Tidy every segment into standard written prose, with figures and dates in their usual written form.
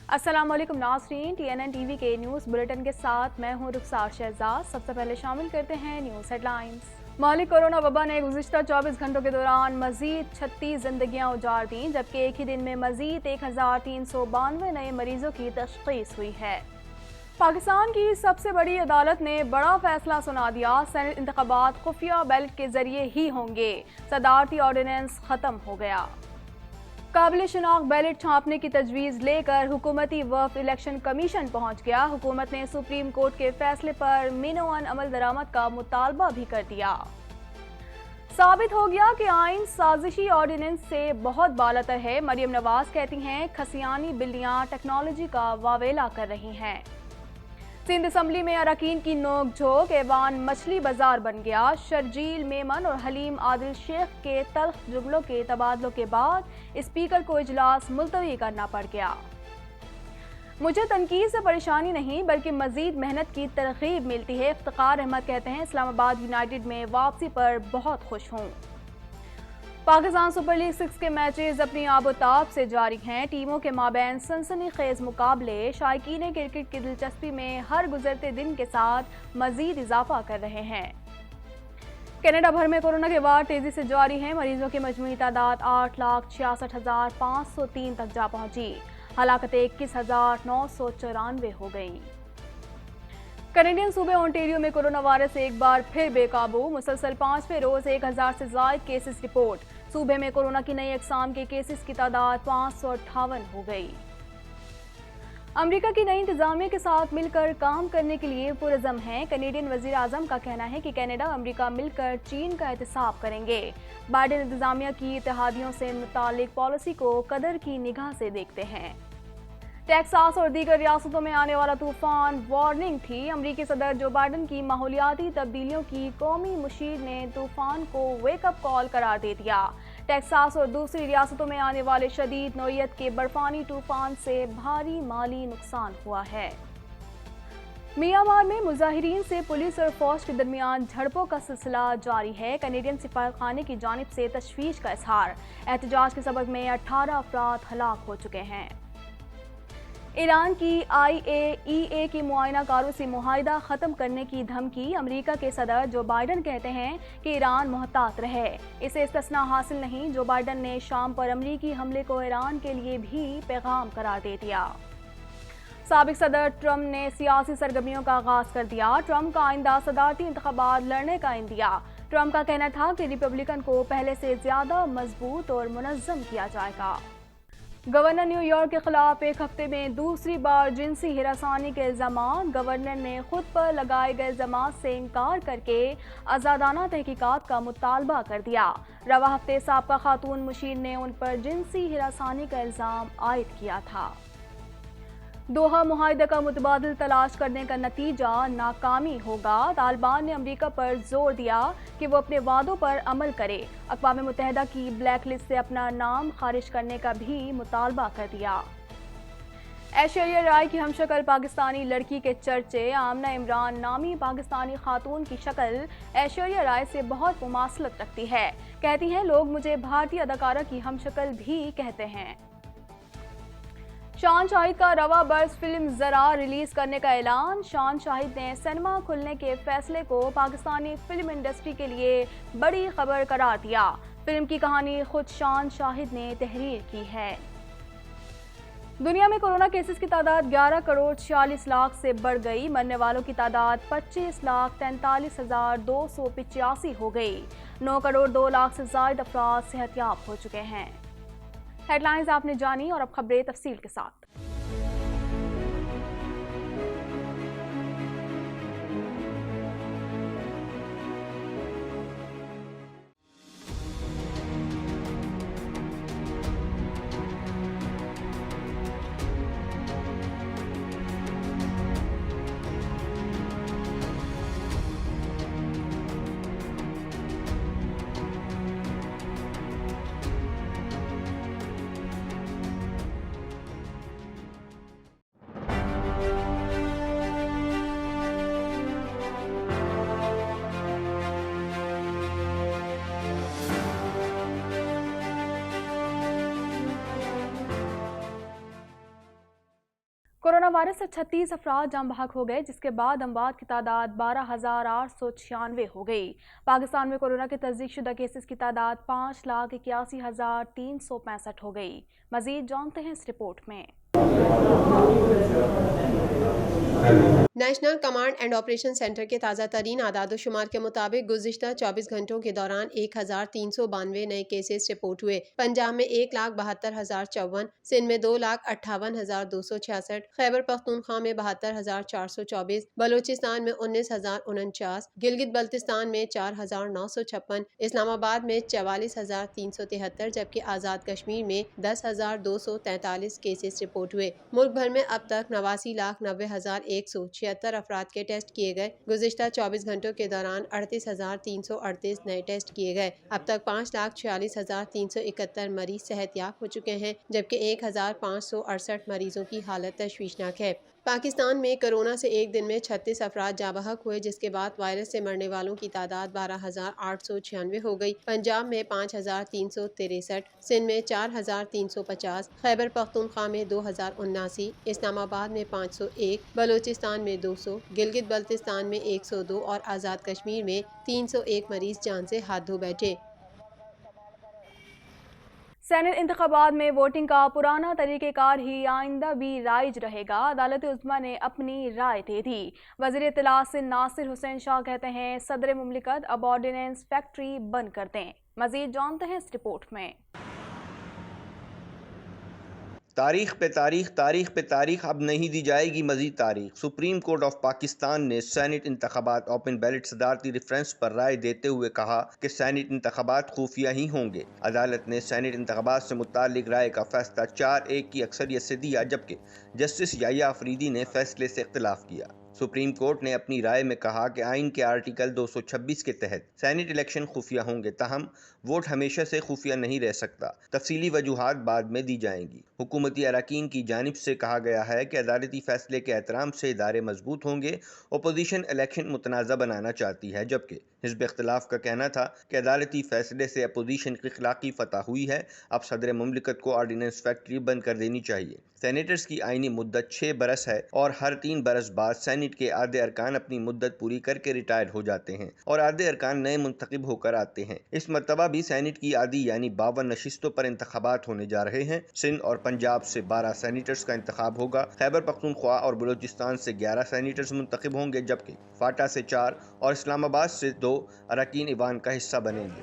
अस्सलाम वालेकुम नाज़रीन, TNN टीवी के न्यूज़ बुलेटिन के साथ मैं हूं रुखसार शहजाद। सबसे पहले शामिल करते हैं न्यूज़ हेडलाइंस। मालिक कोरोना वबा ने गुज़िश्ता 24 घंटों के दौरान मज़ीद 36 जिंदगियां उजाड़ दी, जबकि एक ही दिन में मज़ीद 1392 नए मरीजों की तशख़ीस हुई है। पाकिस्तान की सबसे बड़ी अदालत ने बड़ा फैसला सुना दिया। सेनेट इंतखाबात खुफिया बैलेट के जरिए ही होंगे। सदारती ऑर्डिनेंस खत्म हो गया। काबिल शनाख्त बैलेट छापने की तजवीज़ लेकर हुकूमती वफ़द इलेक्शन कमीशन पहुंच गया। हुकूमत ने सुप्रीम कोर्ट के फैसले पर मिनोअन अमल दरामद का मुतालबा भी कर दिया। साबित हो गया कि आइन साजिशी ऑर्डिनेंस से बहुत बालातर है। मरियम नवाज कहती हैं खसियानी बिल्लियां टेक्नोलॉजी का वावेला कर रही हैं। सिंध असम्बली में अरकान की नोक झोंक, ऐवान मछली बाजार बन गया। शर्जील मेमन और हलीम आदिल शेख के तल्ख जुमलों के तबादलों के बाद स्पीकर को इजलास मुलतवी करना पड़ गया। मुझे तनकीद से परेशानी नहीं बल्कि मजीद मेहनत की तरगीब मिलती है। इफ्तिखार अहमद कहते हैं इस्लामाबाद यूनाइटेड में वापसी पर बहुत खुश हूँ। पाकिस्तान सुपर लीग 6 के मैचेस अपनी आबोताब से जारी हैं। टीमों के माबैन सनसनीखेज मुकाबले शायकीन क्रिकेट की दिलचस्पी में हर गुजरते दिन के साथ मजीद इजाफा कर रहे हैं। कनाडा भर में कोरोना के वार तेजी से जारी हैं। मरीजों की मजमूई तादाद 8,66,503 तक जा पहुंची। हलाकतें 21,994 हो गई। कैनेडियन सूबे ओंटारियो में कोरोना वायरस एक बार फिर बेकाबू। मुसलसल 5वें रोज 1000 से ज्यादा केसेस रिपोर्ट। सूबे में कोरोना की नई अक़साम के केसेस की तादाद 558 हो गई। अमेरिका की नई इंतजामिया के साथ मिलकर काम करने के लिए पुरज़म है। कैनेडियन वज़ीर आज़म का कहना है कि कनाडा अमेरिका मिलकर चीन का एहतसाब करेंगे। बाइडेन इंतजामिया की इत्तेहादियों से मुतालिक पॉलिसी को कदर की निगाह से देखते हैं। टेक्सास और दीगर रियासतों में आने वाला तूफान वार्निंग थी। अमरीकी सदर जो बाइडन की माहौलियाती तब्दीलियों की कौमी मुशीर ने तूफान को वेकअप कॉल करार दे दिया। टेक्सास और दूसरी रियासतों में आने वाले शदीद नौइयत के बर्फानी तूफान से भारी माली नुकसान हुआ है। म्यांमार में मुजाहिरीन से पुलिस और फौज के दरमियान झड़पों का सिलसिला जारी है। कैनेडियन सिफारत खाने की जानिब से तशवीश का इजहार। एहतजाज के सबब में 18 अफराद हलाक हो चुके हैं। ईरान की IAEA की मुआयनाकारों से मुआहिदा ख़त्म करने की धमकी। अमेरिका के सदर जो बाइडन कहते हैं कि ईरान मुहतात रहे, इसे इस्तिस्ना हासिल नहीं। जो बाइडन ने शाम पर अमरीकी हमले को ईरान के लिए भी पैगाम करार दे दिया। साबिक सदर ट्रंप ने सियासी सरगर्मियों का आगाज कर दिया। ट्रंप का आइंदा सदारती इंतखाबात लड़ने का इंदिया। ट्रंप का कहना था कि रिपब्लिकन को पहले से ज्यादा मजबूत और मुनज़्ज़म किया जाएगा। गवर्नर न्यूयॉर्क के खिलाफ एक हफ्ते में दूसरी बार जिनसी हिरासानी के इल्जामात। गवर्नर ने खुद पर लगाए गए इल्जामात से इनकार करके आज़ादाना तहकीकात का मुतालबा कर दिया। रवा हफ्ते साबका खातून मुशीर ने उन पर जिनसी हिरासानी का इल्ज़ाम आयद किया था। दोहा मुआहिदे का मुतबादिल तलाश करने का नतीजा नाकामी होगा। तालिबान ने अमेरिका पर जोर दिया कि वो अपने वादों पर अमल करे। अक़वाम मुत्तहिदा की ब्लैक लिस्ट से अपना नाम खारिज करने का भी मुतालबा कर दिया। ऐश्वर्या राय की हमशक्ल पाकिस्तानी लड़की के चर्चे। आमना इमरान नामी पाकिस्तानी खातून की शक्ल ऐश्वर्या राय से बहुत मुमासलत रखती है। कहती हैं लोग मुझे भारतीय अदाकारा की हमशक्ल भी कहते हैं। शान शाहिद का रवा बर्स फिल्म ज़रा रिलीज करने का ऐलान। शान शाहिद ने सिनेमा खुलने के फैसले को पाकिस्तानी फिल्म इंडस्ट्री के लिए बड़ी खबर करार दिया। फिल्म की कहानी खुद शान शाहिद ने तहरीर की है। दुनिया में कोरोना केसेस की तादाद 11 करोड़ 46 लाख से बढ़ गई। मरने वालों की तादाद 25,43,285 हो गई। 9 करोड़ 2 लाख से ज्यादा अफराद सेहतयाब हो चुके हैं। हेडलाइंस आपने जानी और अब खबरें तफसील के साथ। कोरोना वायरस से 36 अफराद जान बहक हो गए, जिसके बाद अमवात की तादाद 12,896 हो गई। पाकिस्तान में कोरोना के तस्दीक शुदा केसेस की तादाद 5,81,365 हो गई। मजीद जानते हैं इस रिपोर्ट में। National command and operation centre के ताज़ा तरीन आदादोशुमार के मुताबिक गुज़िश्ता 24 घंटों के दौरान 1,392 नए केसेस रिपोर्ट हुए। पंजाब में 1,72,054, सिंध में 2,58,266, खैबर पख्तूनख्वा में 72,424, बलूचिस्तान में 19,049, गिलगित बल्तिस्तान में 4,956, इस्लामाबाद में 44,373, जबकि आज़ाद कश्मीर में 10,243 केसेस रिपोर्ट हुए। मुल्क भर में अब तक 89,90,176 अफराद के टेस्ट किए गए। गुज़िश्ता 24 घंटों के दौरान 38,338 नए टेस्ट किए गए। अब तक 5,46,371 मरीज सेहतयाब हो चुके हैं, जबकि 1,568 मरीजों की हालत तशवीशनाक है। पाकिस्तान में कोरोना से एक दिन में 36 अफराद जाँ बहक हुए, जिसके बाद वायरस से मरने वालों की तादाद 12,896 हो गई। पंजाब में 5,363, सिंध में 4,350, खैबर पख्तूनख्वा में 2,079, इस्लामाबाद में 501, बलूचिस्तान में 200, गिलगित बल्तिस्तान में 102 और आज़ाद कश्मीर में 301 मरीज जान से हाथ धो बैठे। सेनेट इंतखाबात में वोटिंग का पुराना तरीक़ेकार ही आइंदा भी राइज रहेगा। अदालत उज़्मा ने अपनी राय दे दी। वज़ीर इत्तलात सिंध नासिर हुसैन शाह कहते हैं सदर मुमलिकत अब ऑर्डिनेंस फैक्ट्री बंद कर दें। मज़ीद जानते हैं इस रिपोर्ट में। तारीख पे तारीख अब नहीं दी जाएगी मजीद तारीख। सुप्रीम कोर्ट ऑफ पाकिस्तान ने सेनेट इंतखाबात ओपन बैलेट सदारती रेफरेंस पर राय देते हुए कहा कि सेनेट इंतखाबात खुफिया ही होंगे। अदालत ने सेनेट इंतखाबात से मुतालिक राय का फैसला 4-1 की अक्सरियत से दिया, जबकि जस्टिस याह्या अफरीदी ने फैसले से इख्तिलाफ किया। सुप्रीम कोर्ट ने अपनी राय में कहा कि आइन के आर्टिकल 226 के तहत सेनेट इलेक्शन खुफिया होंगे, ताहम वोट हमेशा से खुफिया नहीं रह सकता। तफसीली वजूहात बाद में दी जाएंगी। हुकूमती अरकान की जानिब से कहा गया है कि अदालती फैसले के एहतराम से इदारे मजबूत होंगे। अपोजिशन इलेक्शन मुतनाज़ा बनाना चाहती है, जबकि हिज़्ब इख्तिलाफ का कहना था कि अदालती फैसले से अपोजिशन की खिलाकी फतह हुई है। अब सदर मुमलिकत को ऑर्डिनेंस फैक्ट्री बंद कर देनी चाहिए। सेनेटर्स की आइनी मुद्दत 6 बरस है और हर 3 बरस बाद सेनेट के आधे अरकान अपनी मुद्दत पूरी करके रिटायर हो जाते हैं और आधे अरकान नए मुंतखब होकर आते हैं। इस मरतबा भी सेनेट की आधी यानी 52 नशिस्तों पर इंतखाबात होने जा रहे हैं। सिंध और पंजाब से 12 सेनेटर्स का इंतखाब होगा। खैबर पख्तूनख्वा और बलूचिस्तान से 11 सेनेटर्स मुंतखब होंगे, जबकि फाटा से 4 और इस्लामाबाद से 2 अरकान ईवान का हिस्सा बनेंगे।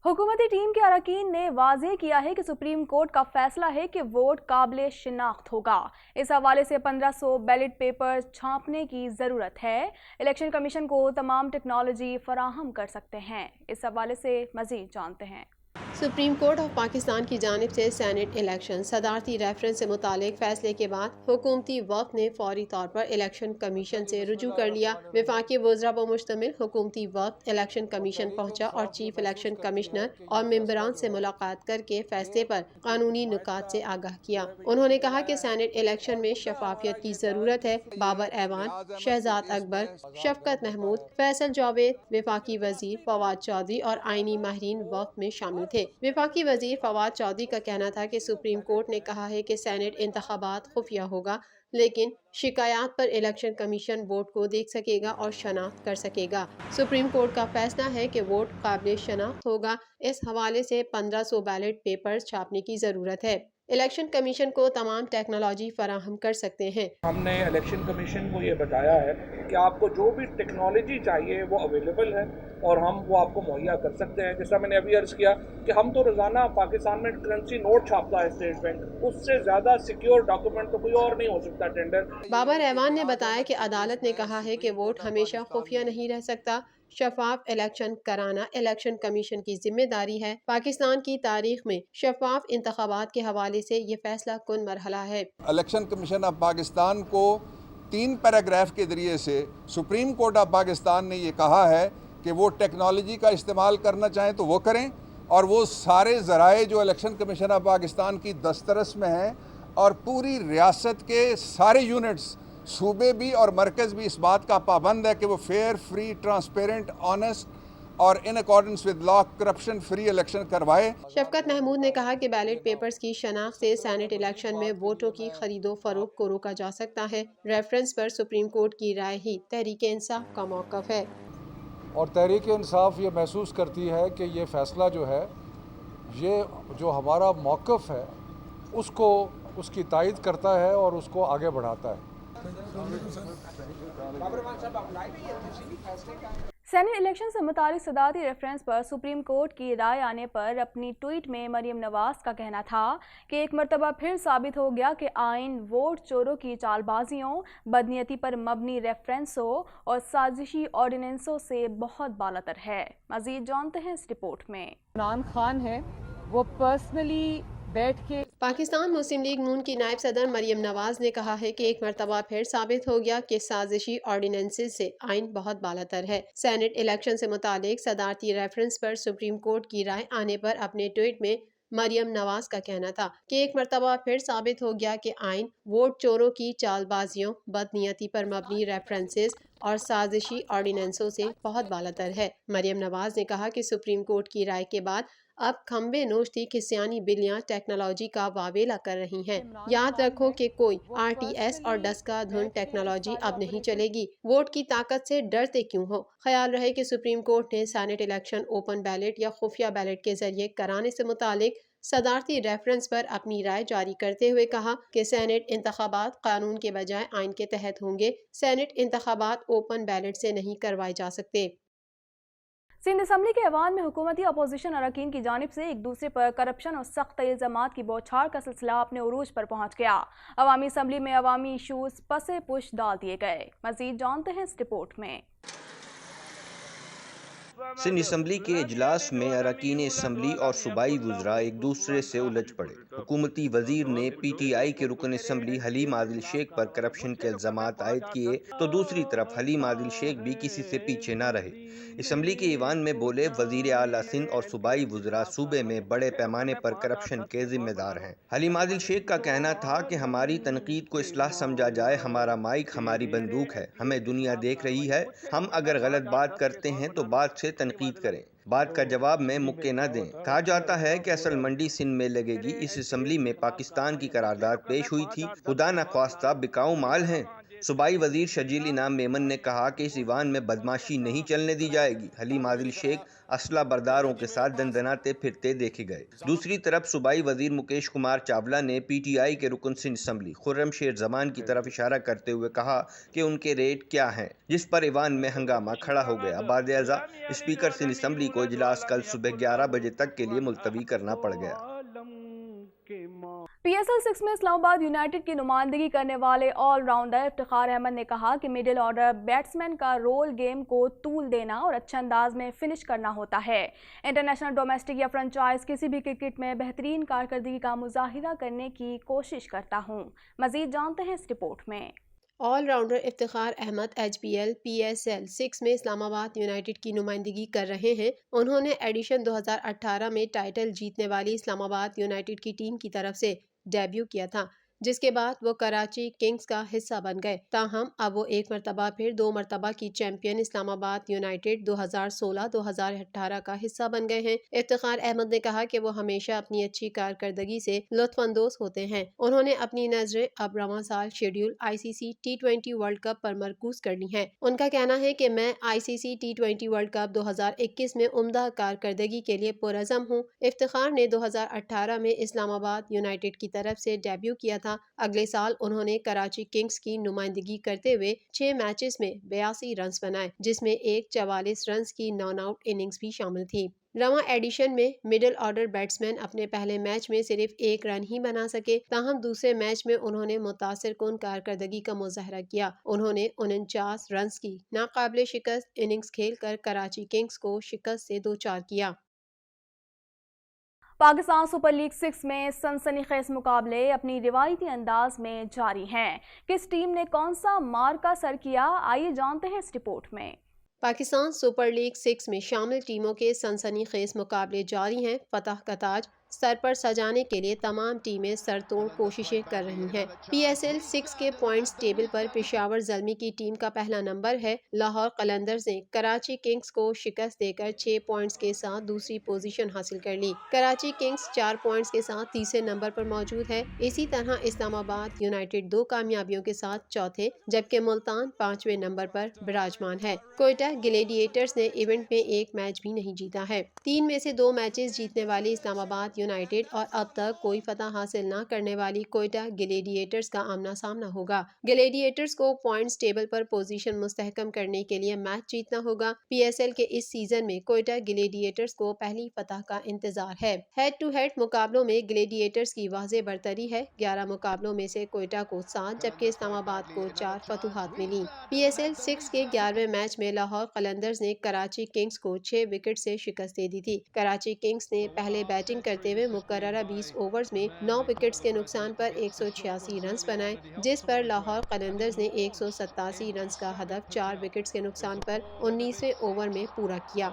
हुकूमती टीम के अरकान ने वाज़ेह किया है कि सुप्रीम कोर्ट का फैसला है कि वोट काबिल शिनाख्त होगा। इस हवाले से 1500 बैलेट पेपर छापने की ज़रूरत है। इलेक्शन कमीशन को तमाम टेक्नोलॉजी फराहम कर सकते हैं। इस हवाले से मज़ीद जानते हैं। सुप्रीम कोर्ट ऑफ पाकिस्तान की जानिब से सेनेट इलेक्शन सदारती रेफरेंस से मुतालिक फैसले के बाद हुकूमती वक्त ने फौरी तौर पर इलेक्शन कमीशन से रुजू कर लिया। वफाकी वज़रा पर मुश्तमिल हुकूमती वक्त इलेक्शन कमीशन पहुंचा और चीफ इलेक्शन कमिश्नर और मेंबरान से मुलाकात करके फैसले पर कानूनी नुकात से आगाह किया। उन्होंने कहा कि सेनेट इलेक्शन में शफाफियत की जरूरत है। बाबर ऐवान, शहजाद अकबर, शफकत महमूद, फैसल जावेद, वफाकी वजीर फवाद चौधरी और आईनी माहिरीन वक्त में शामिल थे। वफाकी वजीर फवाद चौधरी का कहना था कि सुप्रीम कोर्ट ने कहा है कि सेनेट इंतखाबात खुफिया होगा, लेकिन शिकायत पर इलेक्शन कमीशन वोट को देख सकेगा और शनाख्त कर सकेगा। सुप्रीम कोर्ट का फैसला है कि वोट काबिल शनाख्त होगा। इस हवाले से 1500 बैलेट पेपर्स छापने की ज़रूरत है। इलेक्शन कमीशन को तमाम टेक्नोलॉजी फराहम कर सकते हैं। हमने इलेक्शन कमीशन को ये बताया है कि आपको जो भी टेक्नोलॉजी चाहिए वो अवेलेबल है और हम वो आपको मुहैया कर सकते हैं। जैसा मैंने अभी अर्ज़ किया कि हम तो रोज़ाना पाकिस्तान में करेंसी नोट छापता है स्टेट बैंक, उससे ज़्यादा सिक्योर डॉक्यूमेंट तो कोई और नहीं हो सकता टेंडर। बाबर ऐवान ने बताया कि अदालत ने कहा है कि वोट हमेशा खुफिया नहीं रह सकता। शफाफ इलेक्शन कराना इलेक्शन कमीशन की जिम्मेदारी है। पाकिस्तान की तारीख में शफाफ इंतखाबात के हवाले से ये फैसला कुन मरहला है। इलेक्शन कमीशन ऑफ पाकिस्तान को 3 पैराग्राफ के जरिए से सुप्रीम कोर्ट ऑफ पाकिस्तान ने ये कहा है कि वो टेक्नोलॉजी का इस्तेमाल करना चाहें तो वो करें, और वो सारे ज़राए जो इलेक्शन कमीशन ऑफ पाकिस्तान की दस्तरस में हैं और पूरी रियासत के सारे यूनिट्स, सूबे भी और मरकज़ भी इस बात का पाबंद है कि वो फेयर, फ्री, ट्रांसपेरेंट, ऑनेस्ट اور in accordance with law corruption free election کروائے. شفقت محمود نے کہا کہ بیلٹ پیپرز کی شناخت سے سینیٹ الیکشن میں ووٹوں کی خرید و فروخت کو روکا جا سکتا ہے. ریفرنس پر سپریم کورٹ کی رائے ہی تحریک انصاف کا موقف ہے. اور تحریک انصاف یہ محسوس کرتی ہے کہ یہ فیصلہ جو ہے، یہ جو ہمارا موقف ہے اس کو اس کی تائید کرتا ہے اور اس کو آگے بڑھاتا ہے. سینیٹ الیکشن سے متعلق صدارتی ریفرنس پر سپریم کورٹ کی رائے آنے پر اپنی ٹویٹ میں مریم نواز کا کہنا تھا کہ ایک مرتبہ پھر ثابت ہو گیا کہ آئین ووٹ چوروں کی چال بازیوں، بدنیتی پر مبنی ریفرنسوں اور سازشی آرڈیننسوں سے بہت بالاتر ہے. مزید جانتے ہیں اس رپورٹ میں. عمران خان ہے وہ پرسنلی بیٹھ کے پاکستان مسلم لیگ نون کی نائب صدر مریم نواز نے کہا ہے کہ ایک مرتبہ پھر ثابت ہو گیا کہ سازشی آرڈیننسز سے آئین بہت بالاتر ہے. سینیٹ الیکشن سے متعلق صدارتی ریفرنس پر سپریم کورٹ کی رائے آنے پر اپنے ٹویٹ میں مریم نواز کا کہنا تھا کہ ایک مرتبہ پھر ثابت ہو گیا کہ آئین ووٹ چوروں کی چال بازیوں، بدنیتی پر مبنی ریفرنسز اور سازشی آرڈیننسوں سے بہت بالاتر ہے. مریم نواز نے کہا کہ سپریم کورٹ کی رائے کے بعد اب کھمبے نوش تھی کھسیانی بلیاں ٹیکنالوجی کا واویلا کر رہی ہیں. یاد رکھو کہ کوئی RTS اور ڈسکا دھن ٹیکنالوجی اب نہیں چلے گی. ووٹ کی طاقت سے ڈرتے کیوں ہو؟ خیال رہے کہ سپریم کورٹ نے سینیٹ الیکشن اوپن بیلٹ یا خفیہ بیلٹ کے ذریعے کرانے سے متعلق صدارتی ریفرنس پر اپنی رائے جاری کرتے ہوئے کہا کہ سینیٹ انتخابات قانون کے بجائے آئین کے تحت ہوں گے. سینیٹ انتخابات اوپن بیلٹ سے نہیں کروائے جا سکتے. سندھ اسمبلی کے ایوان میں حکومتی اپوزیشن اراکین کی جانب سے ایک دوسرے پر کرپشن اور سخت الزامات کی بوچھاڑ کا سلسلہ اپنے عروج پر پہنچ گیا. عوامی اسمبلی میں عوامی ایشوز پسے پش ڈال دیے گئے. مزید جانتے ہیں اس رپورٹ میں. سندھ اسمبلی کے اجلاس میں اراکین اسمبلی اور صوبائی وزراء ایک دوسرے سے الجھ پڑے. حکومتی وزیر نے PTI کے رکن اسمبلی حلیم عادل شیخ پر کرپشن کے الزامات عائد کیے تو دوسری طرف حلیم عادل شیخ بھی کسی سے پیچھے نہ رہے. اسمبلی کے ایوان میں بولے وزیر اعلیٰ سندھ اور صوبائی وزراء صوبے میں بڑے پیمانے پر کرپشن کے ذمہ دار ہیں. حلیم عادل شیخ کا کہنا تھا کہ ہماری تنقید کو اصلاح سمجھا جائے. ہمارا مائک ہماری بندوق ہے. ہمیں دنیا دیکھ رہی ہے. ہم اگر غلط بات کرتے ہیں تو بات سے تنقید کریں. بات کا جواب میں مکے نہ دیں. کہا جاتا ہے کہ اصل منڈی سندھ میں لگے گی. اس اسمبلی میں پاکستان کی قرارداد پیش ہوئی تھی. خدا نخواستہ بکاؤ مال ہیں. صوبائی وزیر شجیل انعام میمن نے کہا کہ اس ایوان میں بدماشی نہیں چلنے دی جائے گی. حلیم عادل شیخ اسلحہ برداروں کے ساتھ دندناتے پھرتے دیکھے گئے. دوسری طرف صوبائی وزیر مکیش کمار چاولہ نے PTI کے رکن سندھ اسمبلی خرم شیر زمان کی طرف اشارہ کرتے ہوئے کہا کہ ان کے ریٹ کیا ہیں، جس پر ایوان میں ہنگامہ کھڑا ہو گیا. بعد ازاں اسپیکر سندھ اسمبلی کو اجلاس کل صبح 11 بجے تک کے لیے ملتوی کرنا پڑ گیا. PSL 6 میں اسلام آباد یونائیٹڈ کی نمائندگی کرنے والے آل راؤنڈر افتخار احمد نے کہا کہ مڈل آرڈر بیٹسمین کا رول گیم کو طول دینا اور اچھے انداز میں فنش کرنا ہوتا ہے. انٹرنیشنل، ڈومیسٹک یا فرنچائز کسی بھی کرکٹ میں بہترین کارکردگی کا مظاہرہ کرنے کی کوشش کرتا ہوں. مزید جانتے ہیں اس رپورٹ میں. All rounder Iftikhar Ahmed HBL PSL 6 میں اسلام آباد یونائیٹڈ کی نمائندگی کر رہے ہیں. انہوں نے ایڈیشن 2018 میں ٹائٹل جیتنے والی اسلام آباد یونائیٹڈ کی ٹیم کی طرف سے ڈیبیو کیا تھا، جس کے بعد وہ کراچی کنگز کا حصہ بن گئے. تاہم اب وہ ایک مرتبہ پھر 2 مرتبہ کی چیمپئن اسلام آباد یونائیٹڈ 2016-2018 کا حصہ بن گئے ہیں. افتخار احمد نے کہا کہ وہ ہمیشہ اپنی اچھی کارکردگی سے لطف اندوز ہوتے ہیں. انہوں نے اپنی نظریں اب رواں سال schedule ICC T20 world cup پر مرکوز کرنی ہیں. ان کا کہنا ہے کہ میں ICC T20 ورلڈ کپ 2021 میں عمدہ کارکردگی کے لیے پرعزم ہوں. افتخار نے 2018 میں اسلام آباد یونائیٹڈ کی طرف سے ڈیبیو کیا تھا. اگلے سال انہوں نے کراچی کنگز کی نمائندگی کرتے ہوئے 6 میچز میں 82 رنز بنائے، جس میں ایک 44 رنز کی نان آؤٹ اننگز بھی شامل تھی. رواں ایڈیشن میں مڈل آرڈر بیٹسمین اپنے پہلے میچ میں صرف 1 رن ہی بنا سکے. تاہم دوسرے میچ میں انہوں نے متاثر کن کارکردگی کا مظاہرہ کیا. انہوں نے 49 رنز کی ناقابل شکست اننگز کھیل کر کراچی کنگز کو شکست سے دوچار کیا. پاکستان سپر لیگ 6 میں سنسنی خیز مقابلے اپنی روایتی انداز میں جاری ہیں. کس ٹیم نے کون سا مارکا سر کیا، آئیے جانتے ہیں اس رپورٹ میں. پاکستان سپر لیگ 6 میں شامل ٹیموں کے سنسنی خیز مقابلے جاری ہیں. فتح کا تاج सर पर सजाने के लिए तमाम टीमें सरतोड़ कोशिशें कर रही हैं। PSL 6 के पॉइंट्स टेबल पर पेशावर ज़ल्मी की टीम का पहला नंबर है। लाहौर कलंदर्स ने कराची किंग्स को शिकस्त देकर 6 पॉइंट्स के साथ दूसरी पोजीशन हासिल कर ली। कराची किंग्स 4 पॉइंट्स के साथ तीसरे नंबर पर मौजूद है। इसी तरह इस्लामाबाद यूनाइटेड 2 कामयाबियों के साथ चौथे, जबकि मुल्तान 5वें नंबर पर विराजमान है। कोयटा ग्लेडिएटर्स ने इवेंट में एक मैच भी नहीं जीता है। 3 में से 2 मैचेस जीतने वाली इस्लामाबाद यूनाइटेड और अब तक कोई फतह हासिल न करने वाली कोयटा ग्लेडिएटर्स का आमना सामना होगा। ग्लेडिएटर्स को पॉइंट्स टेबल पर पोजीशन मुस्तहकम करने के लिए मैच जीतना होगा। PSL के इस सीजन में कोयटा ग्लेडिएटर्स को पहली फतह का इंतजार है। हेड टू हेड मुकाबलों में ग्लेडिएटर्स की वाज़ेह बरतरी है। 11 मुकाबलों में से कोयटा को 7 जबकि इस्लामाबाद को 4 फतुहात मिली। PSL 6 के 11वें मैच में लाहौर कलंदर्स ने कराची किंग्स को 6 विकेट से शिकस्त दे दी थी। कराची किंग्स ने पहले बैटिंग करते हुए मुकर्ररा 20 ओवर्स में 9 विकेट्स के नुकसान पर 186 रन्स बनाए, जिस पर लाहौर कलंदर्स ने 187 रन्स का हदफ 4 विकेट्स के नुकसान पर 19वें ओवर में पूरा किया।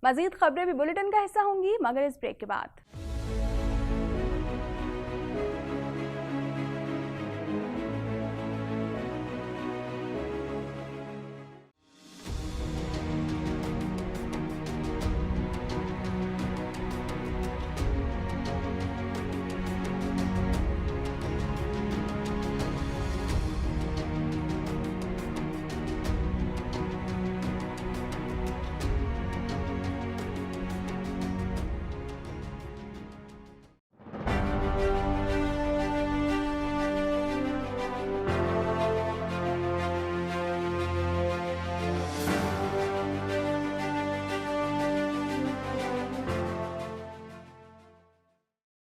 मजीद खबरें भी बुलेटिन का हिस्सा होंगी मगर इस ब्रेक के बाद।